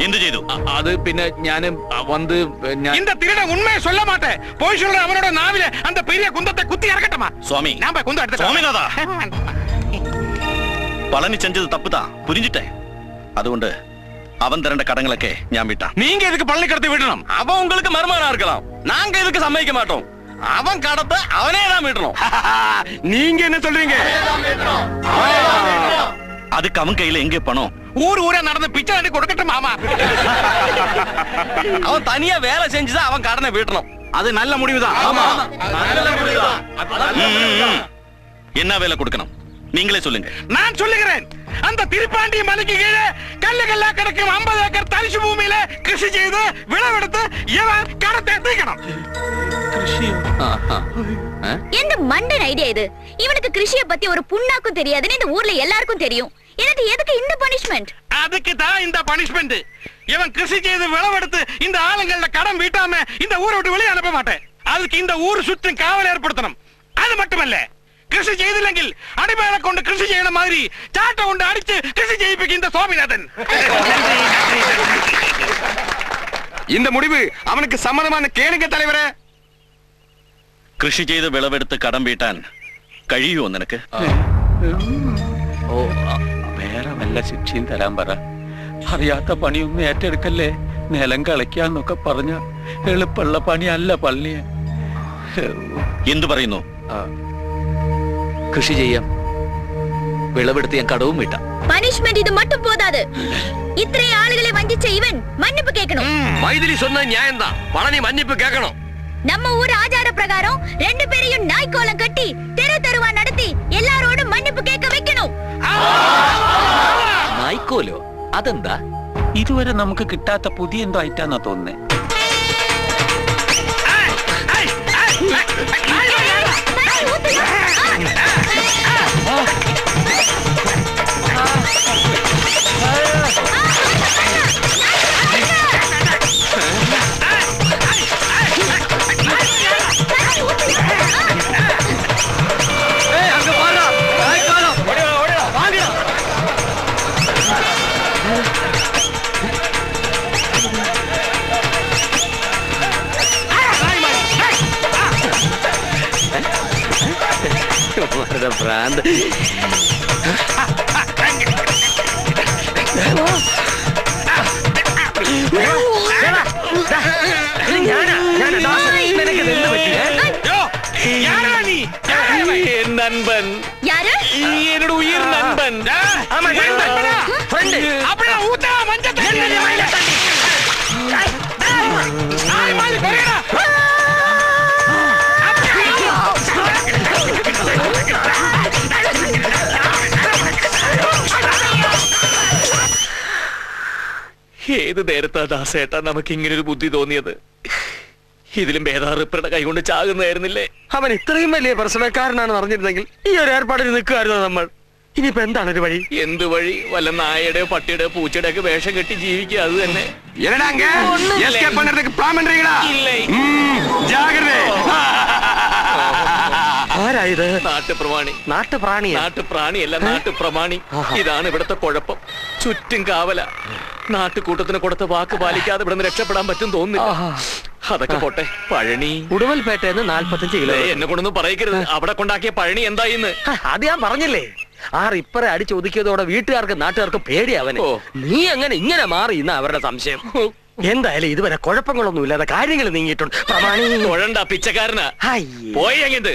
എന്ത് ചെയ്തു? അത് പിന്നെ ഞാൻ വന്ന് இந்த திருடன் உண்மையை சொல்ல மாட்டேன். போய் சொல்ற அவனோட நாவில அந்த பெரிய குந்தத்தை குத்தி இறக்கட்டமா? സ്വാമി, நான் போய் குந்தம் எடுத்து സ്വാമിനാഥാ, പളനി செஞ்சது தப்புதான், புரிஞ்சுட்டேன். അതുകൊണ്ട് അവൻ തരേണ്ട കടങ്ങളൊക്കെ ഞാൻ വിട്ടാ. நீங்க எதுக்கு பள்ளி கடத்தி விடணும்? அவன் உங்களுக்கு மருமகனா இருக்கலாம், நாங்க இதுக்கு சம்மதிக்க மாட்டோம். அவன் கடத்த அவனே தான் விடணும். நீங்க என்ன சொல்றீங்க? அதுக்கு அவன் கையில எங்க பணம்? ஊர் ஊரா நடந்து பிச்சை அடி கொடுக்கட்டும் மாமா. அவன் தனியா வேலை செஞ்சுதான் அவன் கடனை வீட்டணும். அது நல்ல முடிவுதான். என்ன வேலை கொடுக்கணும் நீங்களே சொல்லுங்க. நான் சொல்லுகிறேன். அந்த திருப்பாண்டி மலைக்கு கீழே கல்லு கல்லா கிடக்கும் 50 ஏக்கர் தரிசு பூமியில கிருஷி செய்து விளைவெடுத்து இவன் கடத்தை தீக்கணும். எந்த மண்டன் ஐடியா இது? இவனுக்கு கிருஷியை பத்தி ஒரு புண்ணாக்கும் தெரியாதுன்னு இந்த ஊர்ல எல்லாருக்கும் தெரியும். எனக்கு எதுக்கு இந்த பனிஷ்மெண்ட்? அதுக்கு தான் இந்த பனிஷ்மெண்ட். இவன் கிருஷி செய்து விளைவெடுத்து இந்த ஆளுங்கள கடன் வீட்டாம இந்த ஊரை விட்டு வெளியே அனுப்ப மாட்டேன். அதுக்கு இந்த ஊர் சுற்றும் காவல் ஏற்படுத்தணும். அது மட்டுமல்ல, கிருஷி செய்திല്ലെങ്കിൽ அடிமையை கொண்டு கிருஷி செய்யற மாதிரி சாட்டை கொண்டு அடிச்சு கிருஷி செய்யிப்பிக்கு இந்த சுவாமிநாதன். இந்த முடிவு அவனுக்கு சம்மதமான கேளுங்க தலைவரே. കൃഷി ചെയ്ത് വിളവെടുത്ത് കടം വീട്ടാൻ കഴിയുമോ നിനക്ക്? ഓ, വേറെ വല്ല ശിക്ഷയും തരാൻ പറ. അറിയാത്ത പണിയൊന്നും ഏറ്റെടുക്കല്ലേ. നിലം കളിക്കാന്നൊക്കെ പറഞ്ഞ എളുപ്പമുള്ള പണിയല്ല പള്ളിയെ. എന്തു പറയുന്നു? കൃഷി ചെയ്യാം, വിളവെടുത്ത് ഞാൻ കടവും വീട്ടാം. பனிஷ்மெண்ட் இது மட்டும் போதாது. இத்தனை ஆளுகளை வஞ்சிச்ச இவன் மன்னிப்பு கேட்கணும். மைதிலி சொன்ன நியாயம் தான், பழனி மன்னிப்பு கேட்கணும். நம்ம ஊர் ஆச்சார பிரகாரம் 2 பேரையும் நாய்க்கோலம் கட்டி தெரு தெருவா நடத்தி எல்லாரோடும் மன்னிப்பு கேட்க வைக்கணும். നായ്ക്കോലോ? അതെന്താ? ഇതുവരെ നമുക്ക് കിട്ടാത്ത പുതിയ എന്തോ ഐറ്റാന്നാ തോന്നുന്നേ. ഭ്രാന്ത്. നൻപൻ, എന്നോട് ഉയർ നൻപൻ. ഏത് നേരത്താ ദാസേട്ടാ നമുക്ക് ഇങ്ങനെ ഒരു ബുദ്ധി തോന്നിയത്? ഇതിലും ഭേദാറിപ്പയുടെ കൈകൊണ്ട് ചാകുന്നതായിരുന്നില്ലേ? അവൻ ഇത്രയും വലിയ പ്രശ്നക്കാരനാണെന്ന് അറിഞ്ഞിരുന്നെങ്കിൽ ഈ ഒരു ഏർപ്പാടിന് നിൽക്കുമായിരുന്നു നമ്മൾ. ഇനിയിപ്പോ എന്താണ് ഒരു വഴി? എന്ത് വഴി? വല്ല നായയുടെയോ പട്ടിയുടെയോ പൂച്ചയുടെ ഒക്കെ വേഷം കെട്ടി ജീവിക്കുക, അത് തന്നെ. ആരായത്? നാട്ടുപ്രമാണി. നാട്ടുപ്രാണിയാ? നാട്ടുപ്രാണിയല്ല, നാട്ടുപ്രമാണി. ഇതാണ് ഇവിടുത്തെ കുഴപ്പം. ചുറ്റും കാവല. നാട്ടുകൂട്ടത്തിന് കൊടുത്ത വാക്ക് പാലിക്കാതെ ഇവിടെ നിന്ന് രക്ഷപ്പെടാൻ പറ്റും തോന്നുന്നില്ല. അതൊക്കെ പോട്ടെ. പഴനി ഉടുവൽപേട്ടയെന്ന് 45 കിലോ. എന്നെ കൊണ്ടൊന്നും പറയിക്കരുത്. അവിടെ കൊണ്ടാക്കിയ പഴനി എന്തായിന്ന്? അത് ഞാൻ പറഞ്ഞില്ലേ. ആ റിപ്പറെ അടിച്ച് ഒതുക്കിയതോടെ വീട്ടുകാർക്കും നാട്ടുകാർക്കും പേടിയാവനെ. നീ അങ്ങനെ ഇങ്ങനെ മാറി ഇന്ന അവരുടെ സംശയം. എന്തായാലും ഇതുവരെ കുഴപ്പങ്ങളൊന്നും ഇല്ലാതെ കാര്യങ്ങൾ നീങ്ങിയിട്ടുണ്ട്. പ്രമാണി തൊഴണ്ട, പിച്ചക്കാരനാ. പോയി അങ്ങത്.